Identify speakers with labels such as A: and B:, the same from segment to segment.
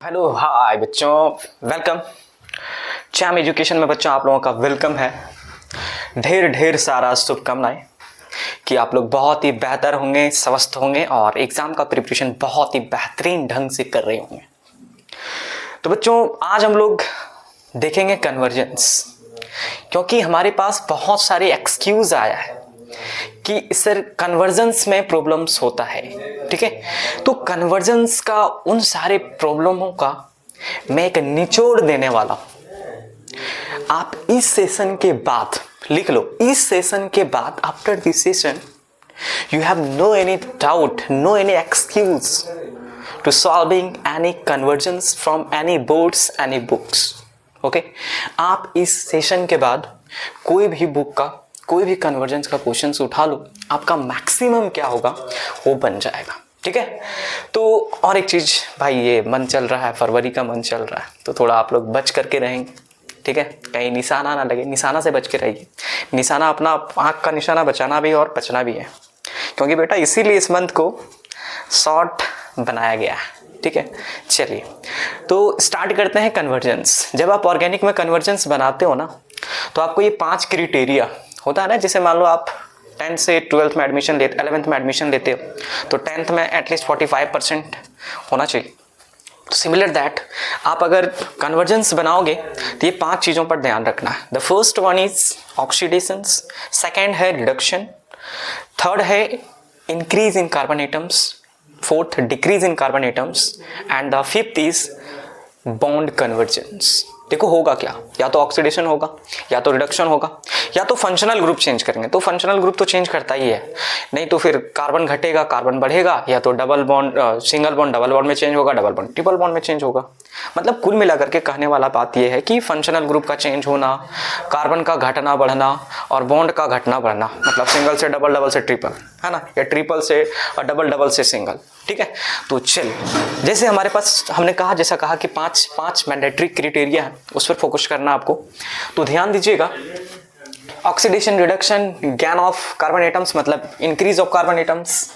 A: Hello hi बच्चों, welcome. Charm education में बच्चों आप लोगों का वेलकम है। ढेर ढेर सारा शुभकामनाएं कि आप लोग बहुत ही बेहतर होंगे, स्वस्थ होंगे और एग्ज़ाम का प्रिपरेशन बहुत ही बेहतरीन ढंग से कर रहे होंगे। तो बच्चों आज हम लोग देखेंगे कन्वर्जेंस, क्योंकि हमारे पास बहुत सारे एक्सक्यूज़ आया है कि सर कन्वर्जेंस में प्रॉब्लम्स होता है। ठीक है, तो कन्वर्जेंस का उन सारे प्रॉब्लमों का मैं एक निचोड़ देने वाला हूं। आप इस सेशन के बाद लिख लो, इस सेशन के बाद after this session you have no any doubt, no any excuse to solving any conversions from any boards, any books. Okay? आप इस सेशन के बाद कोई भी बुक का कोई भी कन्वर्जेंस का क्वेश्चन उठा लो, आपका मैक्सिमम क्या होगा वो बन जाएगा। ठीक है, तो और एक चीज़ भाई, ये मन चल रहा है, फरवरी का मन चल रहा है, तो थोड़ा आप लोग बच करके रहेंगे। ठीक है, कहीं निशाना ना लगे, निशाना से बच के रहिए। निशाना अपना आँख का निशाना बचाना भी और बचना भी है, क्योंकि बेटा इसीलिए इस मंथ को शॉर्ट बनाया गया है। ठीक है, चलिए तो स्टार्ट करते हैं कन्वर्जेंस। जब आप ऑर्गेनिक में कन्वर्जेंस बनाते हो ना, तो आपको ये 5 क्राइटेरिया होता है ना। जैसे मान लो आप 10th से 12th में एडमिशन लेते, 11th में एडमिशन लेते हो, तो 10th में एटलीस्ट 45% होना चाहिए। तो सिमिलर दैट आप अगर कन्वर्जेंस बनाओगे तो ये 5 चीज़ों पर ध्यान रखना है। The first one is oxidation, second है रिडक्शन, थर्ड है increase in carbon atoms, fourth decrease in carbon atoms and the fifth is bond convergence. देखो होगा क्या, या तो ऑक्सीडेशन होगा, या तो रिडक्शन होगा, या तो फंक्शनल ग्रुप चेंज करेंगे। तो फंक्शनल ग्रुप तो चेंज करता ही है, नहीं तो फिर कार्बन घटेगा, कार्बन बढ़ेगा, या तो double bond single bond double bond में चेंज होगा, डबल बॉन्ड ट्रिपल बॉन्ड में चेंज होगा। मतलब कुल मिलाकर के कहने वाला बात यह है कि फंक्शनल ग्रुप का चेंज होना, कार्बन का घटना बढ़ना और बॉन्ड का घटना बढ़ना, मतलब सिंगल से डबल, डबल से ट्रिपल, है ना, या ट्रिपल से और डबल, डबल से सिंगल। ठीक है, तो चल जैसे हमारे पास हमने कहा, जैसा कहा कि 5 मैंडेटरी क्राइटेरिया है, उस पर फोकस करना आपको। तो ध्यान दीजिएगा, oxidation, reduction, gain of carbon atoms मतलब increase of carbon atoms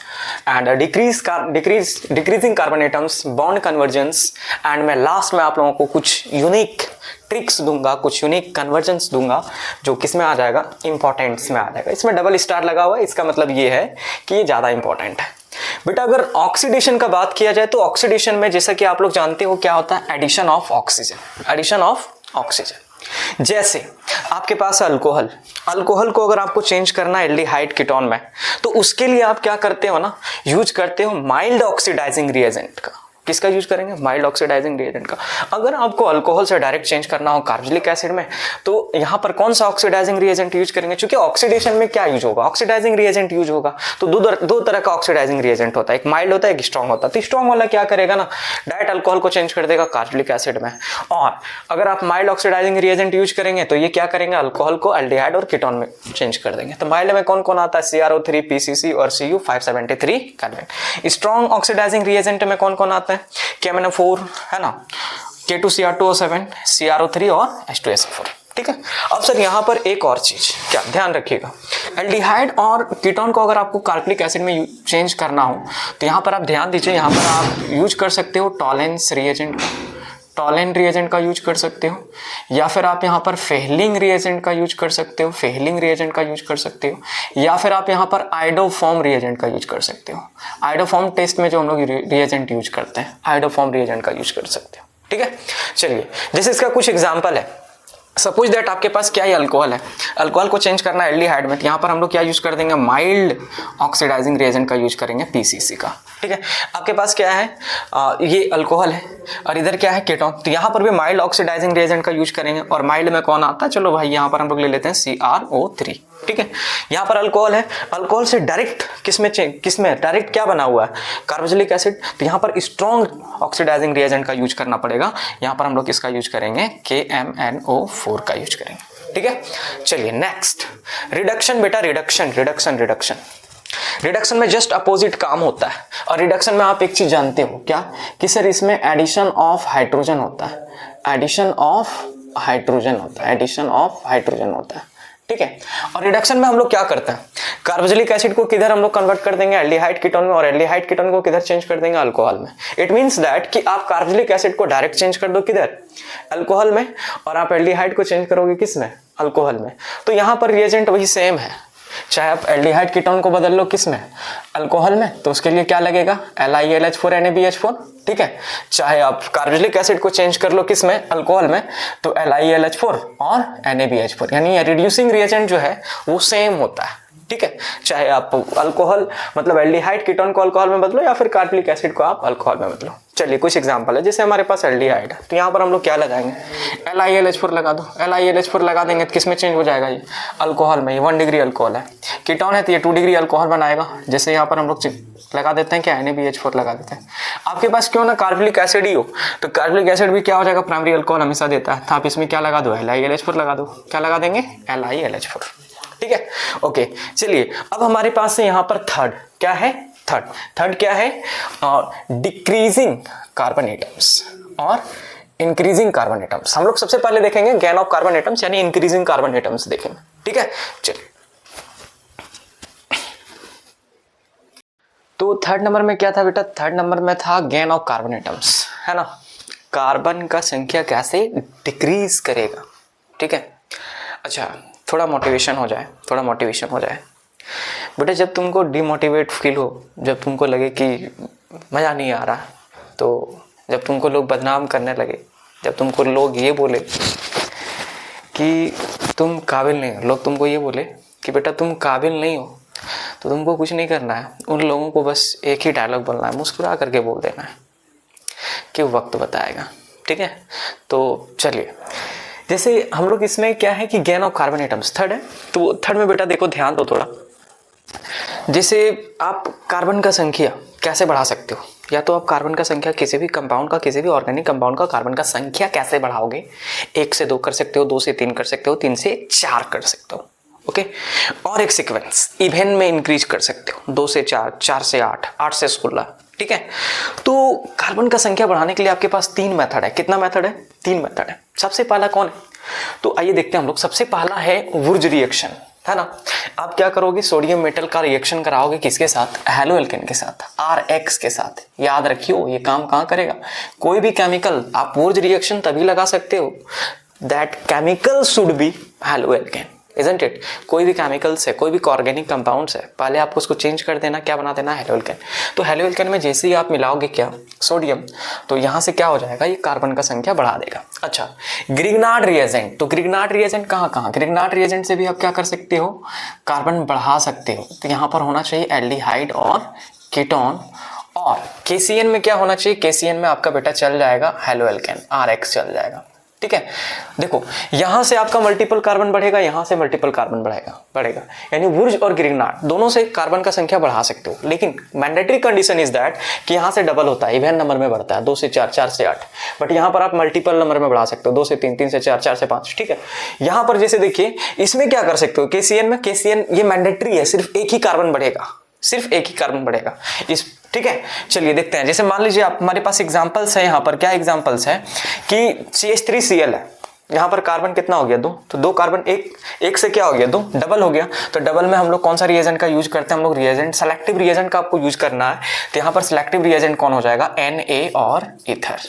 A: and decreasing carbon atoms, bond convergence and मैं लास्ट में आप लोगों को कुछ यूनिक ट्रिक्स दूंगा, कुछ यूनिक कन्वर्जेंस दूंगा जो किस में आ जाएगा, इंपॉर्टेंट्स में आ जाएगा। इसमें डबल स्टार लगा हुआ है, इसका मतलब ये है कि ये ज़्यादा इंपॉर्टेंट है। बेटा अगर ऑक्सीडेशन का बात किया जाए तो ऑक्सीडेशन में जैसा कि आप लोग जानते हो क्या होता है, addition of oxygen, addition of oxygen. जैसे आपके पास अल्कोहल, अल्कोहल को अगर आपको चेंज करना है एल्डिहाइड कीटोन में, तो उसके लिए आप क्या करते हो ना, यूज करते हो माइल्ड ऑक्सीडाइजिंग रिएजेंट का। किसका यूज करेंगे, माइल्ड ऑक्सीडाइजिंग रिएजेंट का। अगर आपको अल्कोहल से डायरेक्ट चेंज करना हो कार्बोक्सिलिक एसिड में, तो यहाँ पर कौन सा ऑक्सीडाइजिंग रिएजेंट यूज करेंगे, क्योंकि ऑक्सीडेशन में क्या यूज होगा, ऑक्सीडाइजिंग रिएजेंट यूज होगा। तो दो तरह का ऑक्सीडाइजिंग रिएजेंट होता है, एक माइल्ड होता है, एक स्ट्रॉन्ग होता है। तो स्ट्रॉन्ग वाला क्या करेगा ना, डायरेक्ट अल्कोहल को चेंज कर देगा कार्बोक्सिलिक एसिड में। और अगर आप माइल्ड ऑक्सीडाइजिंग रिएजेंट यूज करेंगे तो ये क्या करेंगे, अल्कोहल को एल्डिहाइड और कीटोन में चेंज कर देंगे। तो माइल्ड में कौन कौन आता है, CrO3, PCC और Cu573 carbon. Strong oxidising reagent में कौन कौन आता है, KMnO4 है ना, K2Cr2O7, CrO3 और H2SO4। ठीक है, अब सर यहाँ पर एक और चीज क्या ध्यान रखिएगा, एल्डिहाइड और कीटोन को अगर आपको कार्बोक्सिलिक एसिड में चेंज करना हो तो यहाँ पर आप ध्यान दीजिए, यहाँ पर आप यूज कर सकते हो टॉलेंस रिएजेंट का, टॉलेन रिएजेंट का यूज कर सकते हो, या फिर आप यहाँ पर फेहलिंग रिएजेंट का यूज कर सकते हो, फेहलिंग रिएजेंट का यूज कर सकते हो, या फिर आप यहाँ पर आइडोफॉर्म रिएजेंट का यूज कर सकते हो। आइडोफॉर्म टेस्ट में जो हम लोग रिएजेंट यूज करते हैं, आइडोफॉर्म रिएजेंट का यूज कर सकते हो। ठीक है, चलिए जैसे इसका कुछ एग्जाम्पल है। सपोज दैट आपके पास क्या है, अल्कोहल है, अल्कोहल को चेंज करना है एल्डिहाइड में, तो यहाँ पर हम लोग क्या यूज कर देंगे, माइल्ड ऑक्सीडाइजिंग रिएजेंट का यूज करेंगे, PCC का। ठीक है, आपके पास क्या है, ये अल्कोहल है और इधर क्या है, कीटोन, तो यहाँ पर भी माइल्ड ऑक्सीडाइजिंग रिएजेंट का यूज करेंगे। और माइल्ड में कौन आता है, चलो भाई यहाँ पर हम लोग ले लेते हैं CrO3। ठीक है, यहाँ पर अल्कोहल है, अल्कोहल से डायरेक्ट किसमें डायरेक्ट क्या बना हुआ है, कार्बोक्सिलिक एसिड, तो यहाँ पर स्ट्रॉन्ग ऑक्सीडाइजिंग रिएजेंट का यूज करना पड़ेगा। यहाँ पर हम लोग किसका यूज करेंगे, KMnO4 का यूज करेंगे। ठीक है, चलिए नेक्स्ट रिडक्शन। बेटा रिडक्शन रिडक्शन रिडक्शन रिडक्शन में जस्ट अपोजिट काम होता है। और रिडक्शन में आप एक चीज जानते हो क्या, कि सर इसमें एडिशन ऑफ हाइड्रोजन होता है, एडिशन ऑफ हाइड्रोजन होता है, एडिशन ऑफ हाइड्रोजन होता है। ठीक है। और रिडक्शन में हम लोग क्या करते हैं, कार्बोक्सिलिक एसिड को किधर हम लोग कन्वर्ट कर देंगे, एल्डिहाइड कीटोन में, और एल्डिहाइड कीटोन को किधर चेंज कर देंगे, अल्कोहल में। इट मींस दैट कि आप कार्बोक्सिलिक एसिड को डायरेक्ट चेंज कर दो किधर, अल्कोहल में, और आप एल्डिहाइड को चेंज करोगे किस में, अल्कोहल में। तो यहाँ पर रिएजेंट वही सेम है, चाहे आप एल्डिहाइड कीटोन को बदल लो किस में, अल्कोहल में, तो उसके लिए क्या लगेगा, LiLH4 NaBH4, ठीक है। चाहे आप कार्बोक्सिलिक एसिड को चेंज कर लो किस में, अल्कोहल में, तो LiLH4 और NaBH4, यानी रिड्यूसिंग रिएजेंट जो है वो सेम होता है, ठीक है। चाहे आप अल्कोहल मतलब एल्डिहाइड कीटोन को अल्कोहल में बदलो या फिर कार्बोक्सिलिक एसिड को आप अल्कोहल में बदलो। चलिए कुछ एग्जांपल है, जैसे हमारे पास एल्डिहाइड है, तो यहाँ पर हम लोग क्या लगाएंगे, LiLH4 लगा दो। LiLH4 लगा देंगे तो किस में चेंज हो जाएगा, ये अल्कोहल में, ये 1 डिग्री अल्कोहल है। कीटोन है तो ये 2 डिग्री अल्कोहल बनाएगा। जैसे यहाँ पर हम लोग लगा देते हैं क्या, NaBH4 लगा देते हैं। आपके पास क्यों ना कार्बोक्सिलिक एसिड ही हो, तो कार्बोक्सिलिक एसिड भी क्या हो जाएगा, प्राइमरी अल्कोहल हमेशा देता है, तो आप इसमें क्या लगा दो, LiLH4 लगा दो। क्या लगा देंगे, LiLH4, ठीक है। ओके चलिए, अब हमारे पास से यहाँ पर थर्ड क्या है, थर्ड क्या है, डिक्रीजिंग कार्बन एटम्स और इंक्रीजिंग कार्बन एटम्स। हम लोग सबसे पहले देखेंगे गेन ऑफ कार्बन एटम्स यानी इंक्रीजिंग कार्बन एटम्स देखेंगे, ठीक है। चलिए, तो थर्ड नंबर में क्या था बेटा, थर्ड नंबर में था गेन ऑफ कार्बन एटम्स, है ना। कार्बन का संख्या कैसे डिक्रीज करेगा, ठीक है। अच्छा, थोड़ा मोटिवेशन हो जाए, बेटा जब तुमको डिमोटिवेट फील हो, जब तुमको लगे कि मज़ा नहीं आ रहा, तो जब तुमको लोग बदनाम करने लगे, जब तुमको लोग ये बोले कि तुम काबिल नहीं हो, लोग तुमको ये बोले कि बेटा तुम काबिल नहीं हो, तो तुमको कुछ नहीं करना है, उन लोगों को बस एक ही डायलॉग बोलना है, मुस्कुरा करके बोल देना है कि वक्त बताएगा, ठीक है। तो चलिए, जैसे हम लोग इसमें क्या है कि gain of carbon atoms third है, तो थर्ड में बेटा देखो ध्यान दो थोड़ा। जैसे आप कार्बन का संख्या कैसे बढ़ा सकते हो, या तो आप कार्बन का संख्या किसी भी कंपाउंड का, किसी भी ऑर्गेनिक कंपाउंड का कार्बन का संख्या कैसे बढ़ाओगे, 1 से 2 कर सकते हो, 2 से 3 कर सकते हो, 3 से 4 कर सकते हो, ओके। और एक सीक्वेंस इवेन में इंक्रीज कर सकते हो, 2 से 4, 4 से 8, 8 से 16, ठीक है। तो कार्बन का संख्या बढ़ाने के लिए आपके पास 3 मेथड है। कितना मेथड है, 3 मेथड है। सबसे पहला कौन है, तो आइए देखते हैं हम लोग। सबसे पहला है वुर्ज रिएक्शन, है ना। आप क्या करोगे, सोडियम मेटल का रिएक्शन कराओगे किसके साथ, हैलो एल्केन के साथ, RX के साथ। याद रखियो ये काम कहाँ करेगा, कोई भी केमिकल आप वुर्ज रिएक्शन तभी लगा सकते हो that chemical should be haloalkane, isn't it. कोई भी केमिकल्स है, कोई भी ऑर्गेनिक कंपाउंड्स है, पहले आपको उसको चेंज कर देना, क्या बना देना, हैलो एल्केन। तो हैलो एल्केन में जैसे ही आप मिलाओगे क्या, सोडियम, तो यहाँ से क्या हो जाएगा, ये कार्बन का संख्या बढ़ा देगा। अच्छा, ग्रिग्नार्ड रिएजेंट, तो ग्रिग्नार्ड रिएजेंट कहाँ, ग्रिग्नार्ड रिएजेंट से भी आप क्या कर सकते हो, कार्बन बढ़ा सकते हो। तो यहाँ पर होना चाहिए एल्डिहाइड और कीटोन, और KCN में क्या होना चाहिए, KCN में आपका बेटा चल जाएगा हैलो एल्केन, RX चल जाएगा, ठीक है। देखो यहां से आपका मल्टीपल कार्बन बढ़ेगा, यहां से मल्टीपल कार्बन बढ़ेगा, यानी वुर्ज और ग्रिग्नार्ड दोनों से कार्बन का संख्या बढ़ा सकते हो, लेकिन मैंडेटरी कंडीशन इज दैट कि यहां से डबल होता है, इवन नंबर में बढ़ता है, 2 से 4, 4 से 8, बट यहां पर आप मल्टीपल नंबर में बढ़ा सकते हो, 2 से 3, 3 से 4, 4 से 5, ठीक है। यहां पर जैसे देखिए इसमें क्या कर सकते हो, KCN में, KCN ये मैंडेटरी है, सिर्फ एक ही कार्बन बढ़ेगा, सिर्फ एक ही कार्बन बढ़ेगा इस, ठीक है। चलिए देखते हैं, जैसे मान लीजिए आप, हमारे पास एग्जांपल्स है यहाँ पर, क्या एग्जांपल्स है कि CH3Cl है, यहाँ पर कार्बन कितना हो गया, 2, तो 2 कार्बन, एक से क्या हो गया, 2 डबल हो गया। तो डबल में हम लोग कौन सा रिएजेंट का यूज करते हैं, हम लोग रिएजेंट सेलेक्टिव रिएजेंट का आपको यूज करना है। तो यहाँ पर सेलेक्टिव रिएजेंट कौन हो जाएगा, Na और ईथर,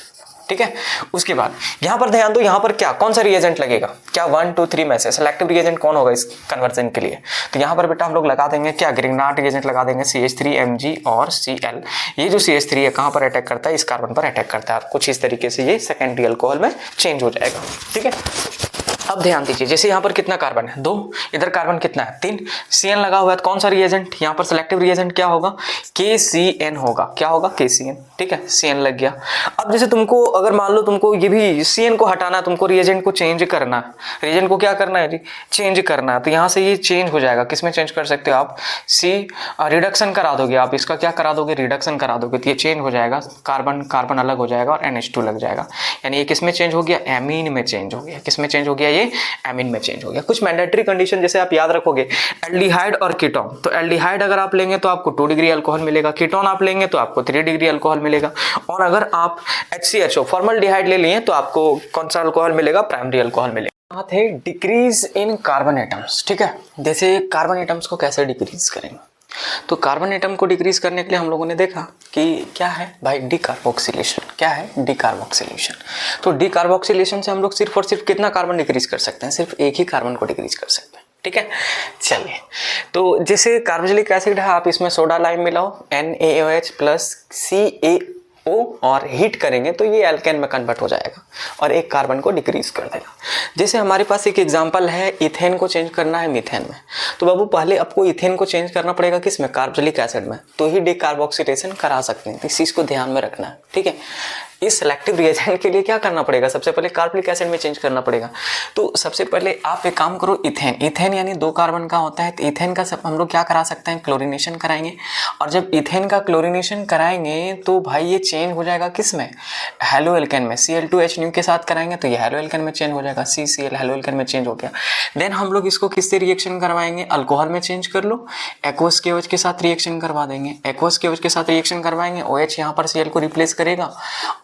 A: ठीक है। उसके बाद यहाँ पर ध्यान दो, यहाँ पर क्या, कौन सा रिएजेंट लगेगा, क्या 1, 2, 3 में से सेलेक्टिव रिएजेंट कौन होगा इस कन्वर्जन के लिए। तो यहाँ पर बेटा हम लोग लगा देंगे क्या, ग्रिग्नार्ड रिएजेंट लगा देंगे, CH3Mg और Cl। ये जो CH3 है कहाँ पर अटैक करता है, इस कार्बन पर अटैक करता है, कुछ इस तरीके से ये सेकेंडरी अल्कोहल में चेंज हो जाएगा, ठीक है। अब ध्यान दीजिए, जैसे यहाँ पर कितना कार्बन है, 2, इधर कार्बन कितना है, 3, CN लगा हुआ है, तो कौन सा रिएजेंट, यहाँ पर सेलेक्टिव रिएजेंट क्या होगा, KCN होगा, क्या होगा, KCN, ठीक है, CN लग गया। अब जैसे तुमको अगर मान लो तुमको ये भी CN को हटाना है, तुमको रिएजेंट को चेंज करना है, रिएजेंट को क्या करना है जी, चेंज करना है, तो यहाँ से ये चेंज हो जाएगा, किस में चेंज कर सकते हो आप, रिडक्शन करा दोगे आप, इसका क्या करा दोगे, रिडक्शन करा दोगे, तो ये चेंज हो जाएगा, कार्बन अलग हो जाएगा और NH2 लग जाएगा, यानी ये किस में चेंज हो गया, एमीन में चेंज हो गया, किस में चेंज हो गया, ये एमीन में चेंज हो गया। कुछ मैंडेटरी कंडीशन जैसे आप याद रखोगे, एल्डिहाइड और कीटोन, तो एल्डिहाइड अगर आप लेंगे तो आपको 2 डिग्री अल्कोहल मिलेगा, कीटोन आप लेंगे तो आपको 3 डिग्री अल्कोहल मिलेगा, और अगर आप HCHO फॉर्मल्डिहाइड ले लिए तो आपको कौन सा अल्कोहल मिलेगा, प्राइमरी अल्कोहल मिलेगा। यहाँ थे डिक्रीज इन कार्बन एटम्स, ठीक है। जैसे कार्बन एटम्स को कैसे डिक्रीज करेंगे, तो कार्बन एटम को डिक्रीज करने के लिए हम लोगों ने देखा कि क्या है भाई, डीकार्बोक्सिलेशन। क्या है डीकार्बोक्सिलेशन? तो डीकार्बोक्सिलेशन से हम लोग सिर्फ और सिर्फ कितना कार्बन डिक्रीज कर सकते हैं? सिर्फ एक ही कार्बन को डिक्रीज कर सकते हैं, ठीक है। चलिए, तो जैसे कार्बोक्सिलिक एसिड है, आप इसमें सोडा लाइम मिलाओ NaOH प्लस CaO और हीट करेंगे तो ये एल्केन में कन्वर्ट हो जाएगा और एक कार्बन को डिक्रीज कर देगा। जैसे हमारे पास एक एग्जांपल है, इथेन को चेंज करना है मीथेन में, तो बाबू पहले आपको इथेन को चेंज करना पड़ेगा किस में? कार्बोक्सिलिक एसिड में, तो ही डिकार्बोक्सिलेशन करा सकते हैं। इस चीज़ को ध्यान में रखना है, ठीक है। इस सेलेक्टिव रिएजेंट के लिए क्या करना पड़ेगा? सबसे पहले कार्बोक्सिलिक एसिड में चेंज करना पड़ेगा। तो सबसे पहले आप एक काम करो, इथेन यानी 2 कार्बन का होता है, तो इथेन का सब हम लोग क्या करा सकते हैं? क्लोरीनेशन कराएंगे। और जब इथेन का क्लोरीनेशन कराएंगे तो भाई ये चेंज हो जाएगा किस में? हेलो एल्केन में। Cl2H के साथ कराएंगे तो ये हेलो एल्केन में चेंज हो जाएगा, CCl हेलो एल्केन में चेंज हो गया। देन हम लोग इसको किससे रिएक्शन करवाएंगे? अल्कोहल में चेंज कर लो, एक्वस KOH के साथ रिएक्शन करवा देंगे। एक्वस KOH के साथ रिएक्शन करवाएंगे, OH यहाँ पर Cl को रिप्लेस करेगा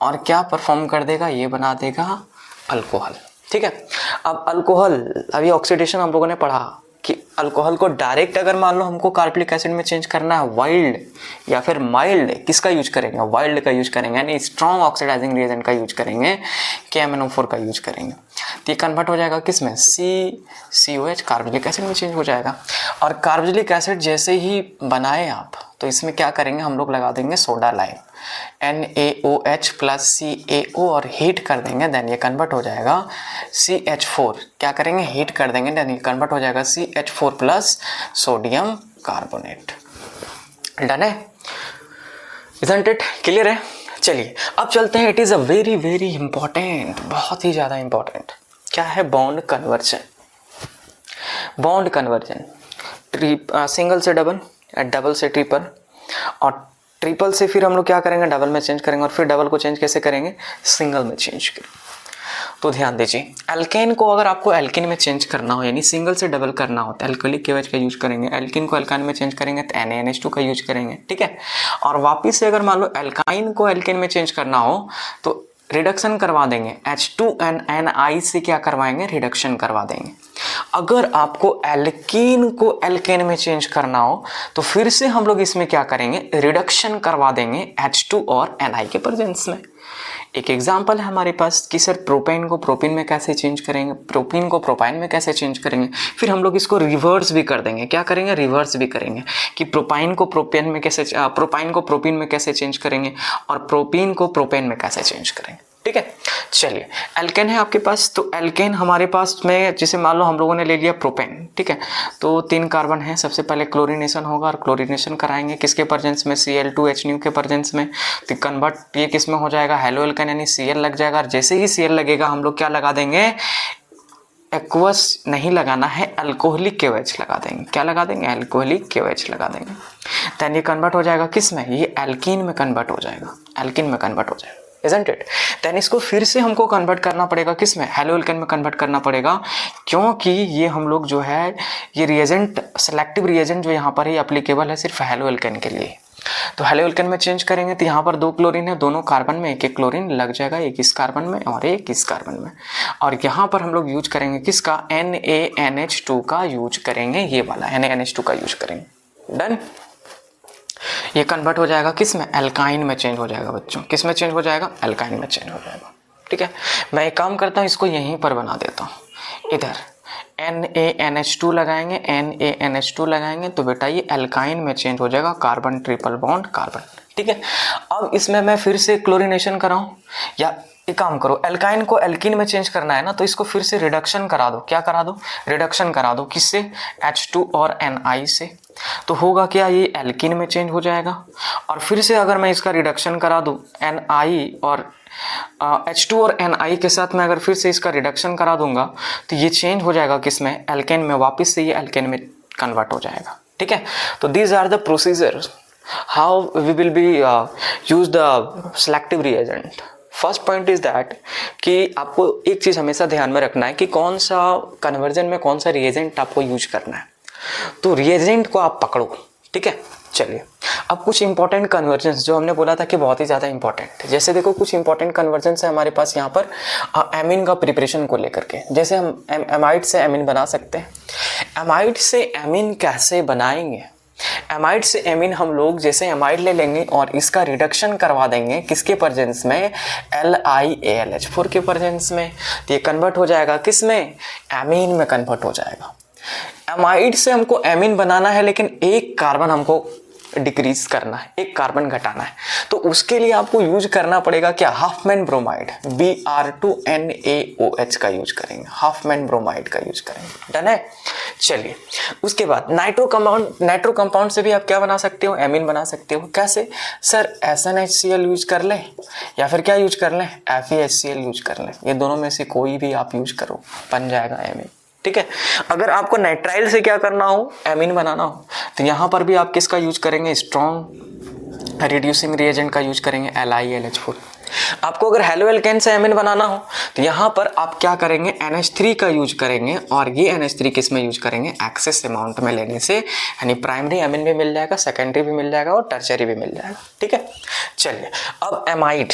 A: और क्या परफॉर्म कर देगा? ये बना देगा अल्कोहल, ठीक है। अब अल्कोहल, अभी ऑक्सीडेशन हम लोगों ने पढ़ा कि अल्कोहल को डायरेक्ट अगर मान लो हमको कार्बोक्सिलिक एसिड में चेंज करना है, वाइल्ड या फिर माइल्ड, किसका यूज करेंगे? वाइल्ड का यूज करेंगे, यानी स्ट्रॉन्ग ऑक्सीडाइजिंग रिएजेंट का यूज करेंगे, KMnO4 का यूज करेंगे। तो ये कन्वर्ट हो जाएगा किस में? COH कार्बोक्सिलिक एसिड में चेंज हो जाएगा। और कार्बोक्सिलिक एसिड जैसे ही बनाए आप, तो इसमें क्या करेंगे? हम लोग लगा देंगे soda lime NaOH plus CaO और हीट कर देंगे, देन ये कन्वर्ट हो जाएगा CH4। क्या करेंगे? हीट कर देंगे, देन ये कन्वर्ट हो जाएगा CH4 plus sodium carbonate. Done है? Isn't it? क्लियर है? चलिए अब चलते हैं, it is a very very important, बहुत ही ज़्यादा इंपॉर्टेंट। क्या है? Bond conversion. Bond conversion, single से डबल, डबल से ट्रिपल, और ट्रिपल से फिर हम लोग क्या करेंगे? डबल में चेंज करेंगे, और फिर डबल को चेंज कैसे करेंगे? सिंगल में चेंज करेंगे। तो ध्यान दीजिए, एल्केन को अगर आपको एल्किन में चेंज करना हो, यानी सिंगल से डबल करना हो, तो एल्कोहलिक KOH का यूज करेंगे। एल्किन को एल्काइन में चेंज करेंगे तो NaNH2 का यूज करेंगे, ठीक है। और वापिस से अगर मान लो एल्काइन को एल्केन में चेंज करना हो तो रिडक्शन करवा देंगे, H2Ni से क्या करवाएंगे? रिडक्शन करवा देंगे। अगर आपको एल्कीन को एल्केन में चेंज करना हो तो फिर से हम लोग इसमें क्या करेंगे? रिडक्शन करवा देंगे H2 और Ni के प्रेजेंस में। एक एग्जांपल है हमारे पास कि सर प्रोपेन को प्रोपिन में कैसे चेंज करेंगे, प्रोपिन को प्रोपाइन में कैसे चेंज करेंगे। फिर हम लोग इसको रिवर्स भी कर देंगे। क्या करेंगे? रिवर्स भी करेंगे कि प्रोपाइन को प्रोपेन में कैसे, प्रोपाइन को प्रोपिन में कैसे चेंज करेंगे और प्रोपिन को प्रोपेन में कैसे चेंज करेंगे, ठीक है। चलिए, एल्केन है आपके पास, तो एल्केन हमारे पास में जैसे मान लो हम लोगों ने ले लिया प्रोपेन, ठीक है। तो 3 कार्बन है, सबसे पहले क्लोरीनेशन होगा और क्लोरीनेशन कराएंगे किसके प्रेजेंस में? Cl2H के प्रेजेंस में। तो कन्वर्ट ये किस में हो जाएगा? हेलो एल्केन, यानी Cl लग जाएगा। और जैसे ही Cl लगेगा हम लोग क्या लगा देंगे? एक्वस नहीं लगाना है, अल्कोहलिक KOH लगा देंगे। क्या लगा देंगे? अल्कोहलिक KOH लगा देंगे। देन ये कन्वर्ट हो जाएगा किस में? ये एल्कीन में कन्वर्ट हो जाएगा, एल्कीन में कन्वर्ट हो जाएगा, isn't it? देन इसको फिर से हमको कन्वर्ट करना पड़ेगा किस में? हेलो एल्केन में कन्वर्ट करना पड़ेगा, क्योंकि ये हम लोग जो है ये रिएजेंट, सेलेक्टिव रिएजेंट जो यहाँ पर ही एप्लीकेबल है सिर्फ हेलो एल्केन के लिए। तो हेलो एल्केन में चेंज करेंगे तो यहाँ पर 2 क्लोरीन है, दोनों कार्बन में एक एक क्लोरीन लग जाएगा, एक इस कार्बन में और एक इस कार्बन में। और यहाँ पर हम लोग यूज करेंगे किसका? NaNH2 का यूज करेंगे, ये वाला NaNH2 का यूज करेंगे। डन? ये कन्वर्ट हो जाएगा किस में? एल्काइन में चेंज हो जाएगा बच्चों। किस में चेंज हो जाएगा? एल्काइन में चेंज हो जाएगा, ठीक है। मैं एक काम करता हूँ, इसको यहीं पर बना देता हूँ। इधर NaNH2 लगाएंगे, NaNH2 लगाएंगे तो बेटा ये एल्काइन में चेंज हो जाएगा, कार्बन ट्रिपल बॉन्ड कार्बन, ठीक है। अब इसमें मैं फिर से क्लोरीनेशन कराऊँ, या एक काम करो, एल्काइन को एल्कीन में चेंज करना है ना, तो इसको फिर से रिडक्शन करा दो। क्या करा दो? रिडक्शन करा दो। किससे? H2 और Ni से। तो होगा क्या? ये एल्कीन में चेंज हो जाएगा। और फिर से अगर मैं इसका रिडक्शन करा दूँ Ni और H2 और Ni के साथ मैं अगर फिर से इसका रिडक्शन करा दूंगा तो ये चेंज हो जाएगा किस में? एल्केन में। वापस से ये एल्केन में कन्वर्ट हो जाएगा, ठीक है। तो these are the procedures how we will be use the selective reagent. First point is that कि आपको एक चीज़ हमेशा ध्यान में रखना है कि कौन सा कन्वर्जन में कौन सा रिएजेंट आपको यूज करना है। तो रिएजेंट को आप पकड़ो, ठीक है। चलिए अब कुछ इंपॉर्टेंट कन्वर्जन्स जो हमने बोला था कि बहुत ही ज़्यादा इंपॉर्टेंट, जैसे देखो कुछ इंपॉर्टेंट कन्वर्जन्स है हमारे पास यहाँ पर एमीन का प्रिपरेशन को लेकर के। जैसे हम एमाइड से एमीन बना सकते हैं। एमाइड से एमीन कैसे बनाएंगे? एमाइड से एमीन हम लोग जैसे एमाइड ले लेंगे और इसका रिडक्शन करवा देंगे किसके प्रेजेंस में? LiAlH4 के प्रेजेंस में। तो ये कन्वर्ट हो जाएगा किस में? एमीन में कन्वर्ट हो जाएगा। एमाइड से हमको एमीन बनाना है, लेकिन एक कार्बन हमको डिक्रीज करना है, एक कार्बन घटाना है। तो उसके लिए आपको यूज करना पड़ेगा क्या? हाफमैन ब्रोमाइड, Br2NaOH का यूज करेंगे, हाफमैन ब्रोमाइड का यूज करेंगे। डन है? चलिए, उसके बाद नाइट्रो कंपाउंड से भी आप क्या बना सकते हो? एमीन बना सकते हो। कैसे? सर SnHCl यूज कर लें या फिर क्या यूज कर लें? FeHCl यूज कर लें। ये दोनों में से कोई भी आप यूज करो, बन जाएगा एमीन। ठीक है। अगर आपको नाइट्राइल से क्या करना हो? एमीन बनाना हो, तो यहां पर भी आप किसका यूज करेंगे? स्ट्रॉन्ग रिड्यूसिंग रिएजेंट का यूज करेंगे, LiAlH4। आपको अगर हेलो एल्केन से एमीन बनाना हो तो यहां पर आप क्या करेंगे? NH3 का यूज करेंगे, और ये NH3 किस में यूज करेंगे? एक्सेस अमाउंट में लेने से, यानी प्राइमरी एमीन भी मिल जाएगा, सेकेंडरी भी मिल जाएगा और टर्शियरी भी मिल जाएगा। ठीक है। चलिए, अब एमाइड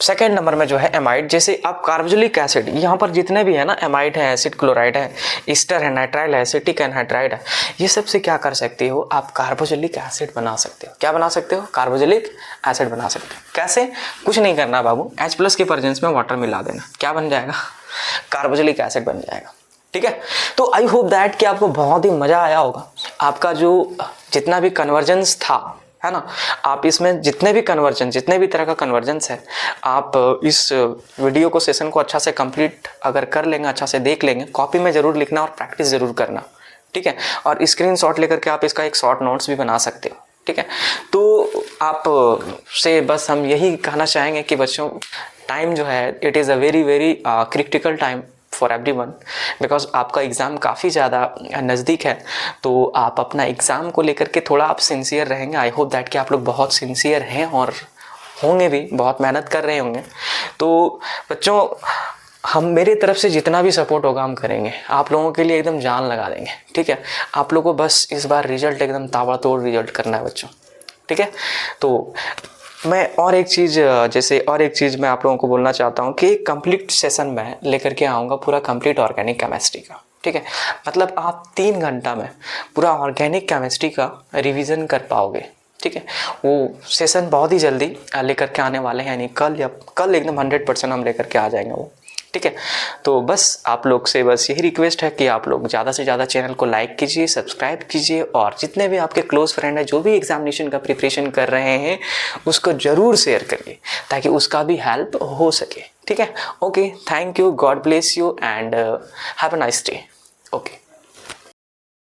A: सेकेंड नंबर में जो है एमाइड, जैसे आप कार्बोक्सिलिक एसिड, यहाँ पर जितने भी है ना, एमाइड है, एसिड क्लोराइड है, ईस्टर है, नाइट्राइल है, एसिटिक एनहाइड्राइड है, ये सब से क्या कर सकते हो? आप कार्बोक्सिलिक एसिड बना सकते हो। क्या बना सकते हो? कार्बोक्सिलिक एसिड बना सकते हो। कैसे? कुछ नहीं करना बाबू, H+ के प्रेजेंस में वाटर मिला देना, क्या बन जाएगा? कार्बोक्सिलिक एसिड बन जाएगा। ठीक है। तो आई होप दैट कि आपको बहुत ही मजा आया होगा। आपका जो जितना भी कन्वर्जेंस था, है ना, आप इसमें जितने भी तरह का कन्वर्जेंस है, आप इस वीडियो को, सेशन को अच्छा से कंप्लीट अगर कर लेंगे, अच्छा से देख लेंगे, कॉपी में ज़रूर लिखना और प्रैक्टिस ज़रूर करना। ठीक है। और स्क्रीनशॉट लेकर के आप इसका एक शॉर्ट नोट्स भी बना सकते हो। ठीक है। तो आप से बस हम यही कहना चाहेंगे कि बच्चों, टाइम जो है, it is a very very critical time for everyone, because आपका एग्ज़ाम काफ़ी ज़्यादा नज़दीक है। तो आप अपना एग्ज़ाम को लेकर के थोड़ा आप सिंसियर रहेंगे। आई होप दैट कि आप लोग बहुत सिंसियर हैं और होंगे भी, बहुत मेहनत कर रहे होंगे। तो बच्चों, हम मेरे तरफ से जितना भी सपोर्ट होगा हम करेंगे, आप लोगों के लिए एकदम जान लगा देंगे। ठीक है। आप लोगों को बस इस बार रिजल्ट एकदम ताबड़तोड़ रिजल्ट करना है बच्चों। ठीक है। तो मैं और एक चीज़ मैं आप लोगों को बोलना चाहता हूँ कि कंप्लीट सेशन में लेकर के आऊँगा पूरा कंप्लीट ऑर्गेनिक केमिस्ट्री का। ठीक है। मतलब आप 3 घंटा में पूरा ऑर्गेनिक केमिस्ट्री का रिवीजन कर पाओगे। ठीक है। वो सेशन बहुत ही जल्दी लेकर के आने वाले हैं, यानी कल एकदम 100% हम लेकर के आ जाएंगे वो। ठीक है। तो बस आप लोग से बस यही रिक्वेस्ट है कि आप लोग ज़्यादा से ज़्यादा चैनल को लाइक कीजिए, सब्सक्राइब कीजिए, और जितने भी आपके क्लोज फ्रेंड हैं जो भी एग्जामिनेशन का प्रिपरेशन कर रहे हैं उसको ज़रूर शेयर करिए ताकि उसका भी हेल्प हो सके। ठीक है। Okay, thank you, God bless you and have a nice day. Okay.